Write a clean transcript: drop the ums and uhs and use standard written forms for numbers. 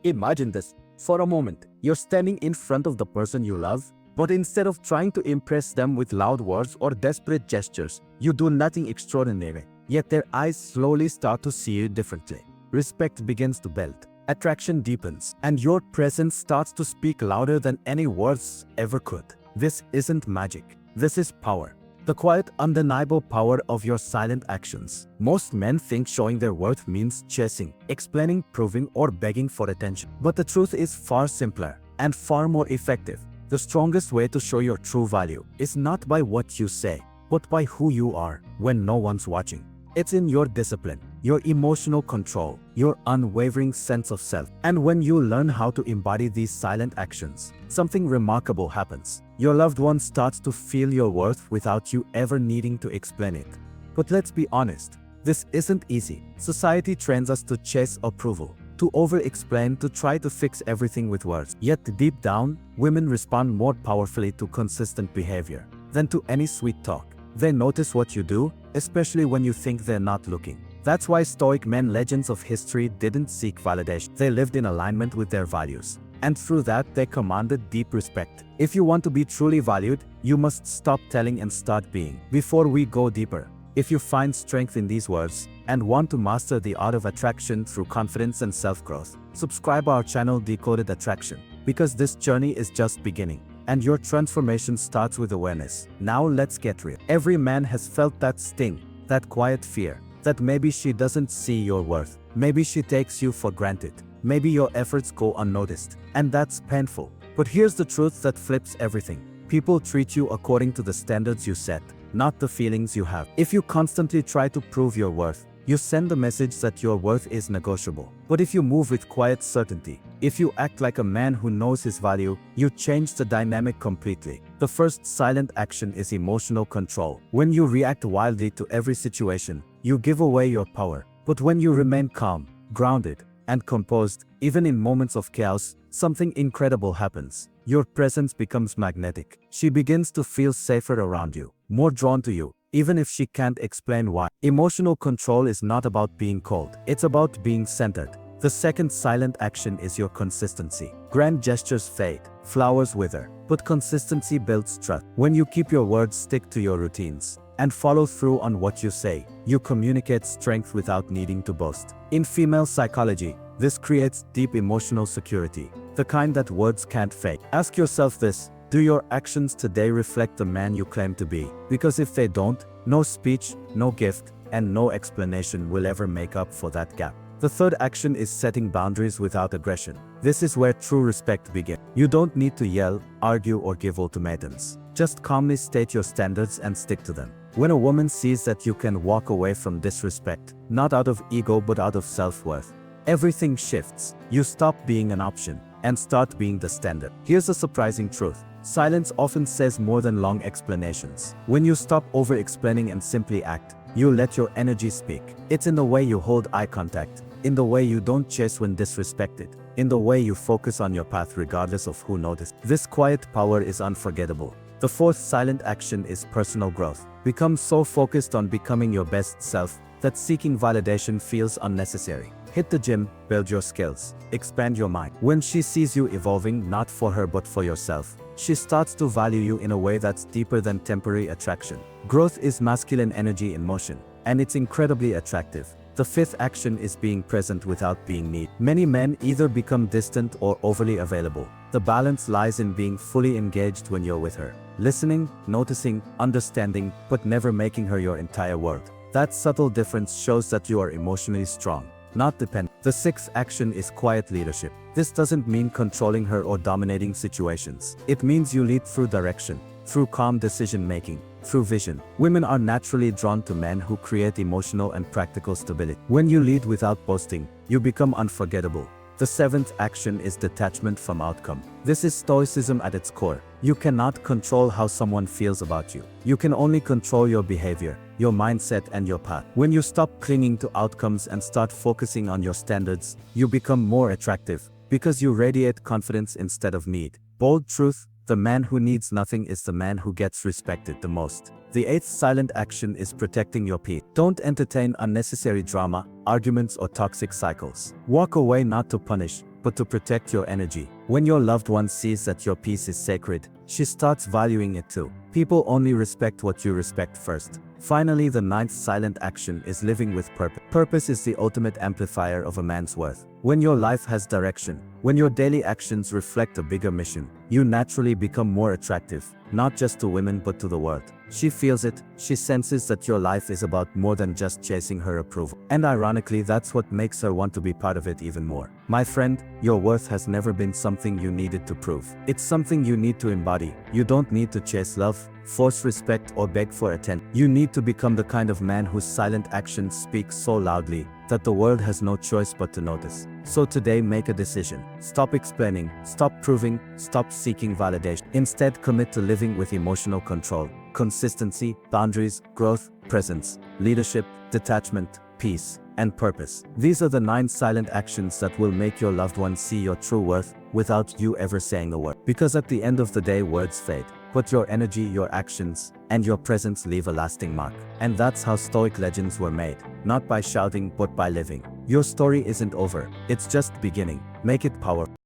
Imagine this. For a moment, you're standing in front of the person you love, but instead of trying to impress them with loud words or desperate gestures, you do nothing extraordinary. Yet their eyes slowly start to see you differently. Respect begins to build. Attraction deepens, and your presence starts to speak louder than any words ever could. This isn't magic. This is power. The quiet, undeniable power of your silent actions. Most men think showing their worth means chasing, explaining, proving, or begging for attention. But the truth is far simpler and far more effective. The strongest way to show your true value is not by what you say, but by who you are when no one's watching. It's in your discipline, your emotional control, your unwavering sense of self. And when you learn how to embody these silent actions, something remarkable happens. Your loved one starts to feel your worth without you ever needing to explain it. But let's be honest, this isn't easy. Society trains us to chase approval, to over-explain, to try to fix everything with words. Yet deep down, women respond more powerfully to consistent behavior than to any sweet talk. They notice what you do, especially when you think they're not looking. That's why Stoic men, legends of history, didn't seek validation. They lived in alignment with their values. And through that, they commanded deep respect. If you want to be truly valued, you must stop telling and start being. Before we go deeper, if you find strength in these words and want to master the art of attraction through confidence and self-growth, subscribe our channel Decoded Attraction, because this journey is just beginning. And your transformation starts with awareness. Now let's get real. Every man has felt that sting, that quiet fear, that maybe she doesn't see your worth. Maybe she takes you for granted. Maybe your efforts go unnoticed. And that's painful. But here's the truth that flips everything. People treat you according to the standards you set, not the feelings you have. If you constantly try to prove your worth, you send the message that your worth is negotiable. But if you move with quiet certainty, if you act like a man who knows his value, you change the dynamic completely. The first silent action is emotional control. When you react wildly to every situation, you give away your power. But when you remain calm, grounded, and composed, even in moments of chaos, something incredible happens. Your presence becomes magnetic. She begins to feel safer around you, more drawn to you, even if she can't explain why. Emotional control is not about being cold. It's about being centered. The second silent action is your consistency. Grand gestures fade, flowers wither, but consistency builds trust. When you keep your words, stick to your routines, and follow through on what you say, you communicate strength without needing to boast. In female psychology, this creates deep emotional security, the kind that words can't fake. Ask yourself this: do your actions today reflect the man you claim to be? Because if they don't, no speech, no gift, and no explanation will ever make up for that gap. The third action is setting boundaries without aggression. This is where true respect begins. You don't need to yell, argue, or give ultimatums. Just calmly state your standards and stick to them. When a woman sees that you can walk away from disrespect, not out of ego but out of self-worth, everything shifts. You stop being an option and start being the standard. Here's a surprising truth. Silence often says more than long explanations. When you stop over-explaining and simply act, you let your energy speak. It's in the way you hold eye contact, in the way you don't chase when disrespected, in the way you focus on your path regardless of who noticed. This quiet power is unforgettable. The fourth silent action is personal growth. Become so focused on becoming your best self that seeking validation feels unnecessary. Hit the gym, build your skills, expand your mind. When she sees you evolving, not for her but for yourself, she starts to value you in a way that's deeper than temporary attraction. Growth is masculine energy in motion, and it's incredibly attractive. The fifth action is being present without being needed. Many men either become distant or overly available. The balance lies in being fully engaged when you're with her, listening, noticing, understanding, but never making her your entire world. That subtle difference shows that you are emotionally strong, not dependent. The sixth action is quiet leadership. This doesn't mean controlling her or dominating situations. It means you lead through direction, through calm decision-making, through vision. Women are naturally drawn to men who create emotional and practical stability. When you lead without boasting, you become unforgettable. The seventh action is detachment from outcome. This is Stoicism at its core. You cannot control how someone feels about you. You can only control your behavior, your mindset, and your path. When you stop clinging to outcomes and start focusing on your standards, you become more attractive, because you radiate confidence instead of need. Bold truth: the man who needs nothing is the man who gets respected the most. The eighth silent action is protecting your peace. Don't entertain unnecessary drama, arguments, or toxic cycles. Walk away not to punish, but to protect your energy. When your loved one sees that your peace is sacred, she starts valuing it too. People only respect what you respect first. Finally, the ninth silent action is living with purpose. Purpose is the ultimate amplifier of a man's worth. When your life has direction, when your daily actions reflect a bigger mission, you naturally become more attractive, not just to women but to the world. She feels it, she senses that your life is about more than just chasing her approval. And ironically, that's what makes her want to be part of it even more. My friend, your worth has never been something you needed to prove. It's something you need to embody. You don't need to chase love, force respect, or beg for attention. You need to become the kind of man whose silent actions speak so loudly that the world has no choice but to notice. So today, make a decision. Stop explaining, stop proving, stop seeking validation. Instead, commit to living with emotional control, consistency, boundaries, growth, presence, leadership, detachment, peace, and purpose. These are the 9 silent actions that will make your loved ones see your true worth without you ever saying a word. Because at the end of the day, words fade, but your energy, your actions, and your presence leave a lasting mark. And that's how Stoic legends were made, not by shouting but by living. Your story isn't over, it's just beginning. Make it powerful.